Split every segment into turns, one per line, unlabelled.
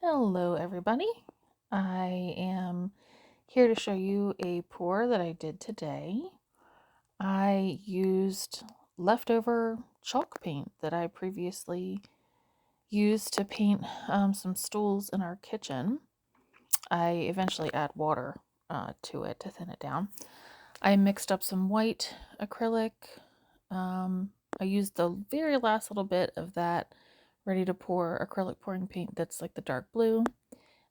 Hello everybody. I am here to show you a pour that I did today. I used leftover chalk paint that I previously used to paint some stools in our kitchen. I eventually add water to it to thin it down. I mixed up some white acrylic. I used the very last little bit of that ready to pour acrylic pouring paint that's like the dark blue.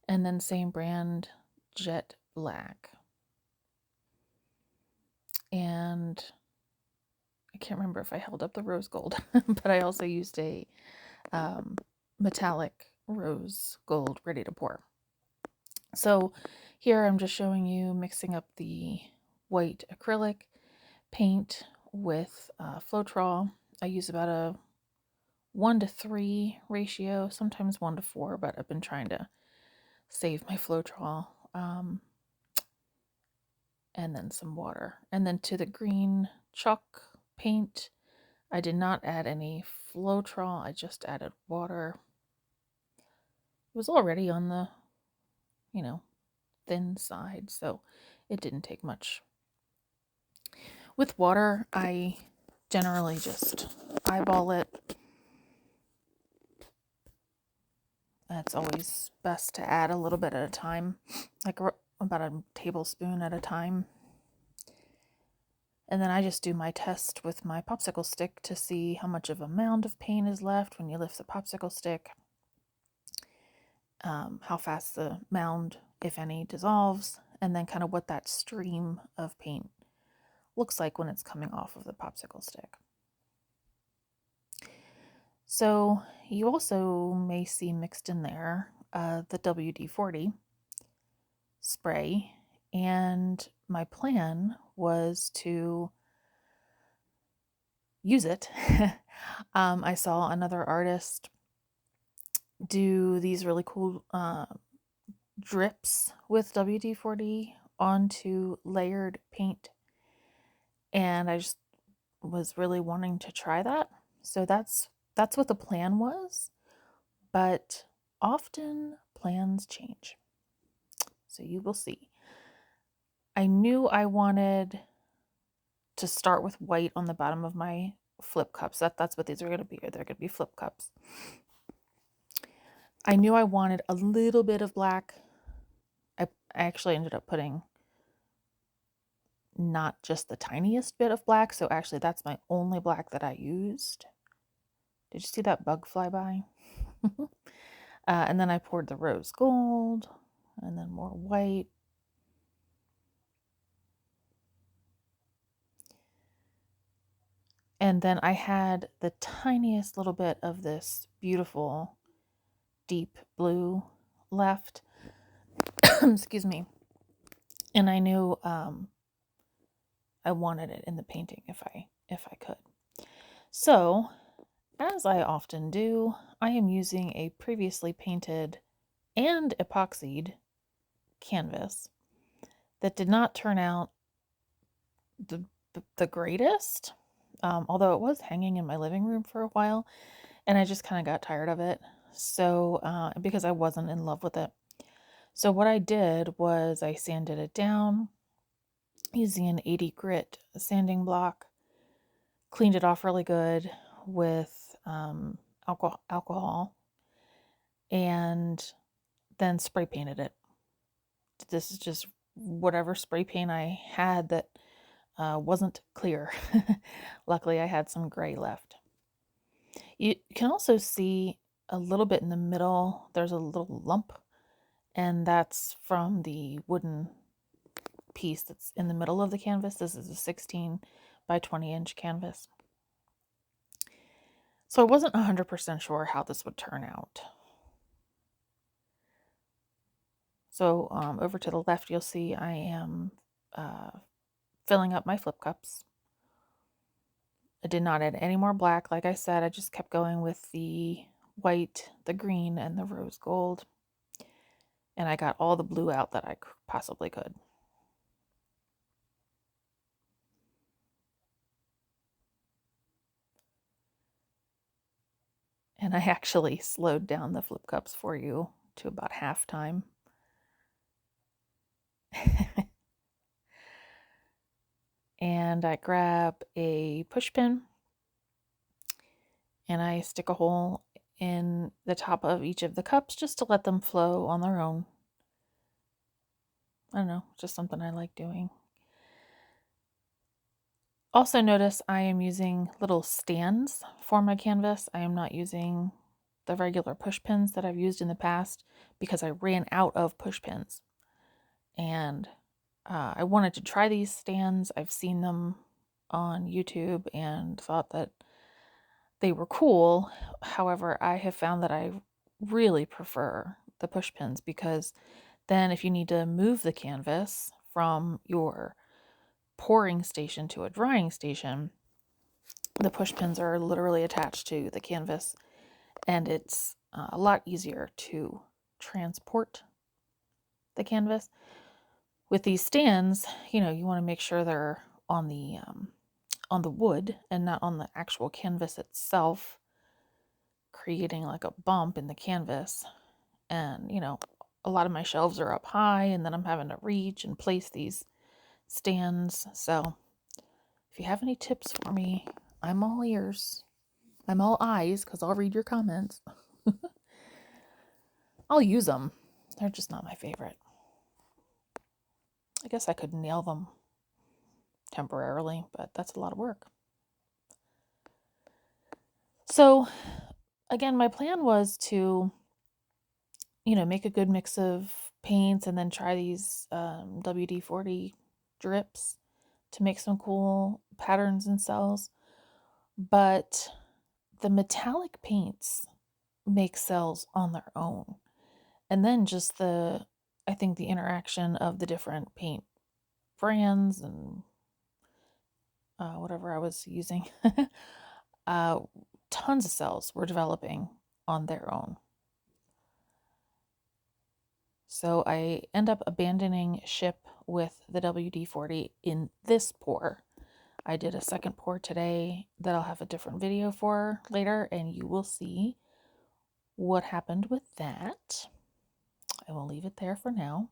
And then same brand jet black. And I can't remember if I held up the rose gold, but I also used a metallic rose gold ready to pour. So here I'm just showing you mixing up the white acrylic paint with Floetrol. I use about a 1-to-3 ratio, sometimes 1-to-4, but I've been trying to save my Floetrol. And then some water. And then to the green chalk paint, I did not add any Floetrol, I just added water. It was already on the, thin side, so it didn't take much. With water, I generally just eyeball it. It's always best to add a little bit at a time, like about a tablespoon at a time. And then I just do my test with my popsicle stick to see how much of a mound of paint is left when you lift the popsicle stick, how fast the mound, if any, dissolves, and then kind of what that stream of paint looks like when it's coming off of the popsicle stick. So you also may see mixed in there the WD-40 spray, and my plan was to use it. I saw another artist do these really cool drips with WD-40 onto layered paint, and I just was really wanting to try that. So that's what the plan was, but often plans change. So you will see. I knew I wanted to start with white on the bottom of my flip cups. That's what these are going to be. They're going to be flip cups. I knew I wanted a little bit of black. I actually ended up putting not just the tiniest bit of black, so actually that's my only black that I used. Did you see that bug fly by? And then I poured the rose gold, and then more white. And then I had the tiniest little bit of this beautiful deep blue left. Excuse me. And I knew I wanted it in the painting if I could. So, as I often do, I am using a previously painted and epoxied canvas that did not turn out the greatest, although it was hanging in my living room for a while, and I just kind of got tired of it. So, because I wasn't in love with it. So what I did was I sanded it down using an 80 grit sanding block, cleaned it off really good with alcohol, and then spray painted it. This is just whatever spray paint I had that wasn't clear. Luckily, I had some gray left. You can also see a little bit in the middle. There's a little lump, and that's from the wooden piece that's in the middle of the canvas. This is a 16 by 20 inch canvas. So I wasn't 100% sure how this would turn out. So over to the left, you'll see I am filling up my flip cups. I did not add any more black. Like I said, I just kept going with the white, the green, and the rose gold. And I got all the blue out that I possibly could. And I actually slowed down the flip cups for you to about half time. And I grab a push pin and I stick a hole in the top of each of the cups just to let them flow on their own. I don't know, just something I like doing. Also notice I am using little stands for my canvas. I am not using the regular push pins that I've used in the past because I ran out of push pins. And I wanted to try these stands. I've seen them on YouTube and thought that they were cool. However, I have found that I really prefer the push pins because then if you need to move the canvas from your pouring station to a drying station, the push pins are literally attached to the canvas, and it's a lot easier to transport the canvas. With these stands, you want to make sure they're on the wood and not on the actual canvas itself, creating like a bump in the canvas. And a lot of my shelves are up high, and then I'm having to reach and place these stands. So if you have any tips for me, I'm all ears. I'm all eyes because I'll read your comments. I'll use them. They're just not my favorite. I guess I could nail them temporarily, but that's a lot of work. So again, my plan was to, make a good mix of paints and then try these WD-40 drips to make some cool patterns and cells. But the metallic paints make cells on their own. And then just I think the interaction of the different paint brands and whatever I was using, tons of cells were developing on their own. So I end up abandoning ship with the WD-40 in this pour. I did a second pour today that I'll have a different video for later, and you will see what happened with that. I will leave it there for now.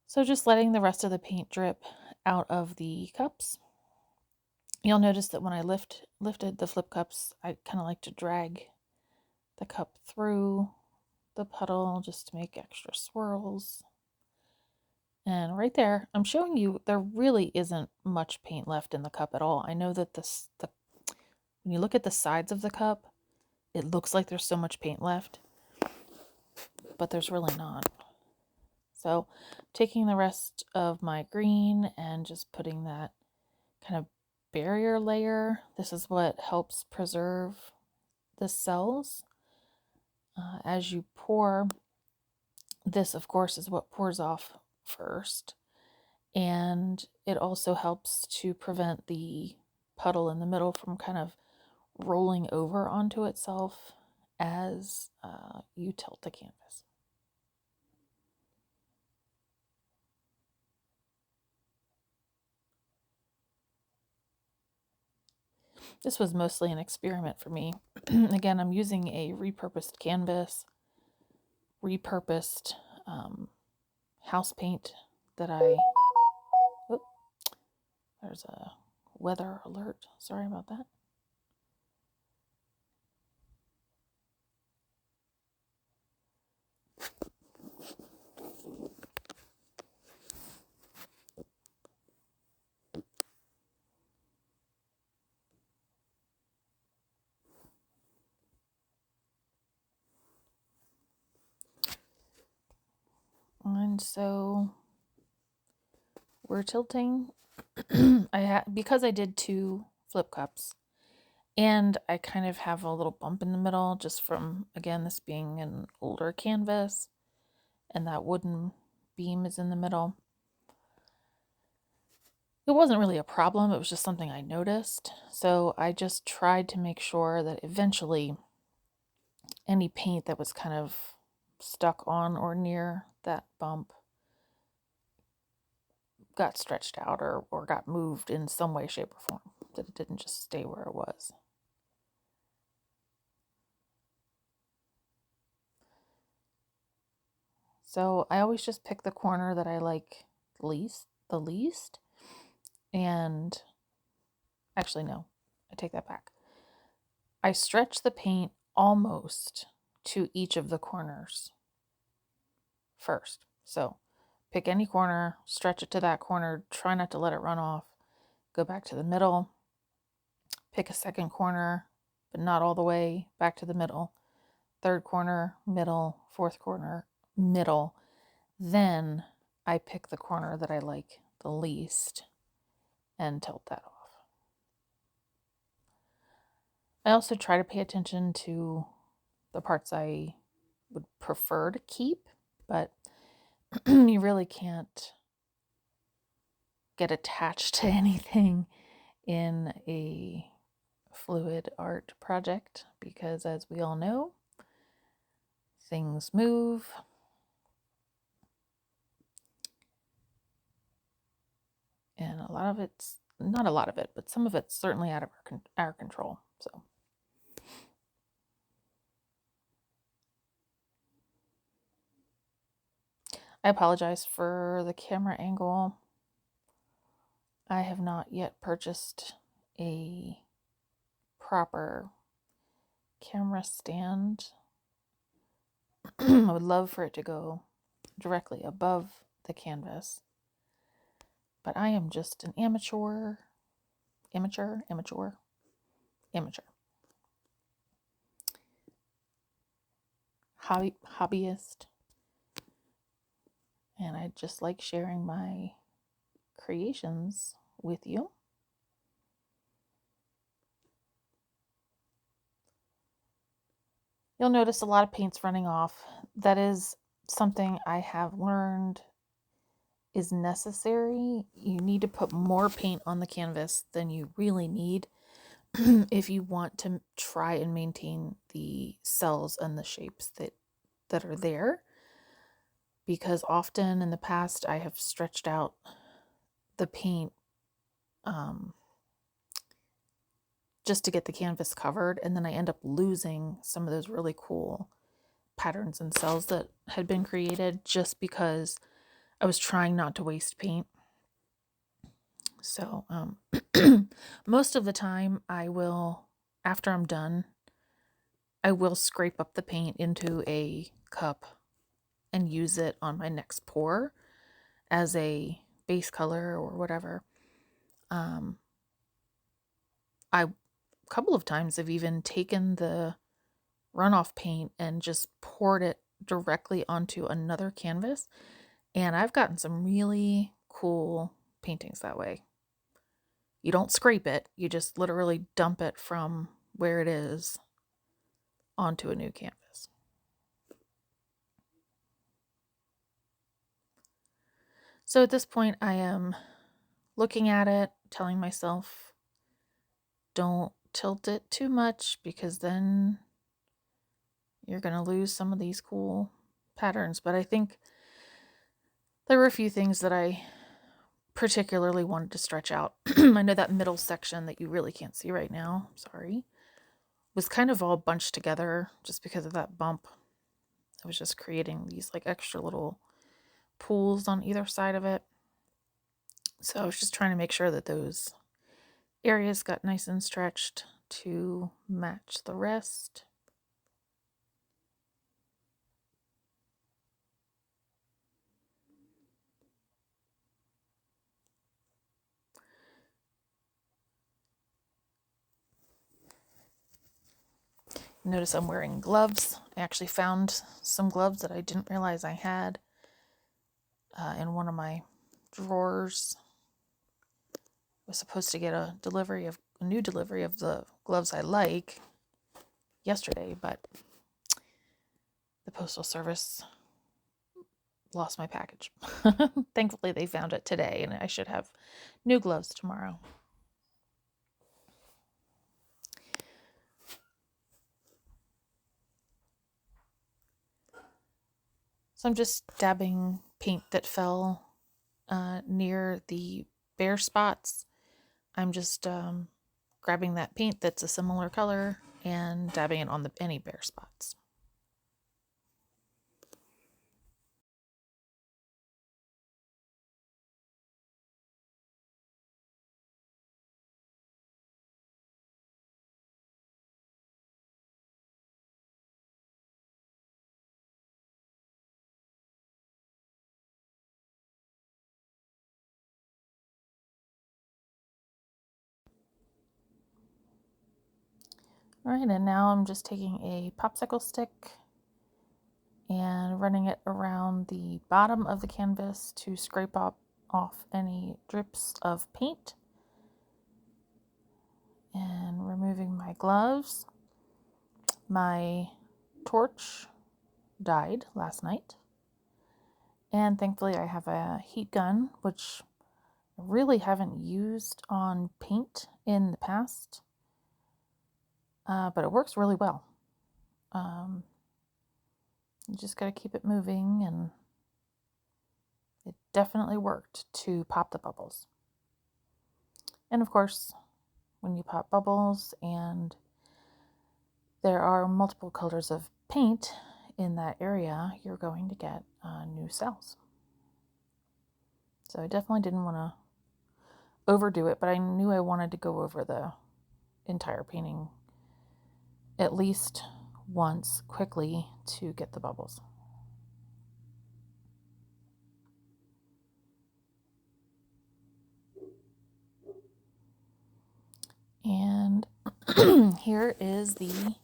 So just letting the rest of the paint drip out of the cups. You'll notice that when I lifted the flip cups, I kind of like to drag the cup through the puddle just to make extra swirls. And right there, I'm showing you there really isn't much paint left in the cup at all. I know that when you look at the sides of the cup, it looks like there's so much paint left, but there's really not. So taking the rest of my green and just putting that kind of barrier layer, this is what helps preserve the cells. As you pour, this of course is what pours off first. And it also helps to prevent the puddle in the middle from kind of rolling over onto itself as you tilt the canvas. This was mostly an experiment for me. Again, I'm using a repurposed canvas, repurposed house paint that oh, there's a weather alert. Sorry about that. And so we're tilting. Because I did 2 flip cups, and I kind of have a little bump in the middle just from, again, this being an older canvas, and that wooden beam is in the middle. It wasn't really a problem, it was just something I noticed. So I just tried to make sure that eventually any paint that was kind of stuck on or near that bump got stretched out or got moved in some way, shape, or form, that it didn't just stay where it was. So I always just pick the corner that I like the least. And actually, no, I take that back. I stretch the paint almost to each of the corners first. So pick any corner, stretch it to that corner, try not to let it run off, go back to the middle, pick a second corner, but not all the way, back to the middle, third corner, middle, fourth corner, middle. Then I pick the corner that I like the least and tilt that off. I also try to pay attention to the parts I would prefer to keep, but you really can't get attached to anything in a fluid art project because, as we all know, things move. And a lot of it's not a lot of it, but some of it's certainly out of our control. So I apologize for the camera angle. I have not yet purchased a proper camera stand. I would love for it to go directly above the canvas, but I am just an amateur hobbyist, and I just like sharing my creations with you. You'll notice a lot of paint's running off. That is something I have learned is necessary. You need to put more paint on the canvas than you really need if you want to try and maintain the cells and the shapes that are there. Because often in the past I have stretched out the paint just to get the canvas covered, and then I end up losing some of those really cool patterns and cells that had been created just because I was trying not to waste paint. So most of the time I will, after I'm done, I will scrape up the paint into a cup and use it on my next pour as a base color or whatever. I a couple of times have even taken the runoff paint and just poured it directly onto another canvas, and I've gotten some really cool paintings that way. You don't scrape it, you just literally dump it from where it is onto a new canvas. So at this point I am looking at it, telling myself don't tilt it too much because then you're going to lose some of these cool patterns. But I think there were a few things that I particularly wanted to stretch out. I know that middle section that you really can't see right now, sorry, was kind of all bunched together just because of that bump. I was just creating these like extra little pools on either side of it. So I was just trying to make sure that those areas got nice and stretched to match the rest. Notice I'm wearing gloves. I actually found some gloves that I didn't realize I had in one of my drawers. I was supposed to get a new delivery of the gloves I like yesterday, but the postal service lost my package. Thankfully, they found it today, and I should have new gloves tomorrow. So I'm just dabbing paint that fell near the bare spots. I'm just grabbing that paint that's a similar color and dabbing it on any bare spots. All right, and now I'm just taking a popsicle stick and running it around the bottom of the canvas to scrape off any drips of paint, and removing my gloves. My torch died last night, and thankfully I have a heat gun, which I really haven't used on paint in the past, but it works really well. You just got to keep it moving, and it definitely worked to pop the bubbles. And of course, when you pop bubbles and there are multiple colors of paint in that area, you're going to get new cells. So I definitely didn't want to overdo it, but I knew I wanted to go over the entire painting at least once quickly to get the bubbles. And here is the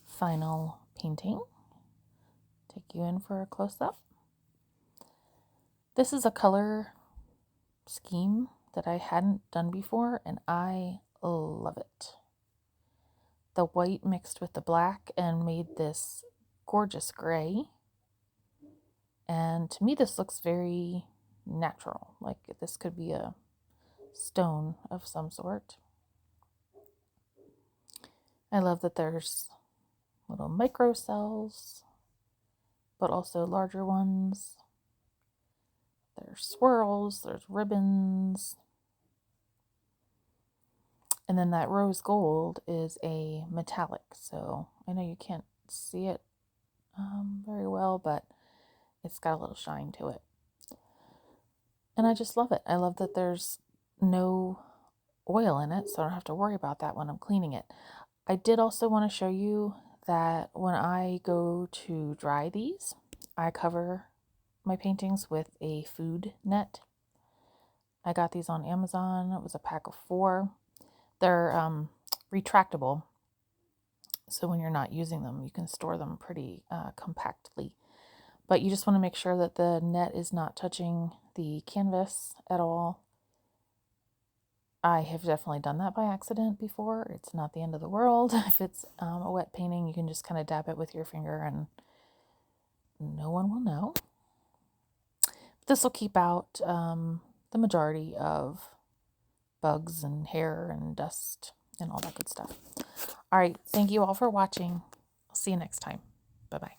final painting. Take you in for a close-up. This is a color scheme that I hadn't done before, and I love it. The white mixed with the black and made this gorgeous gray. And to me, this looks very natural. Like this could be a stone of some sort. I love that there's little micro cells, but also larger ones. There's swirls, there's ribbons. And then that rose gold is a metallic. So I know you can't see it very well, but it's got a little shine to it. And I just love it. I love that there's no oil in it, so I don't have to worry about that when I'm cleaning it. I did also want to show you that when I go to dry these, I cover my paintings with a food net. I got these on Amazon. It was a pack of 4. They're retractable, so when you're not using them, you can store them pretty compactly. But you just want to make sure that the net is not touching the canvas at all. I have definitely done that by accident before. It's not the end of the world. If it's a wet painting, you can just kind of dab it with your finger and no one will know. This will keep out the majority of bugs and hair and dust and all that good stuff. All right, thank you all for watching. I'll see you next time. Bye-bye.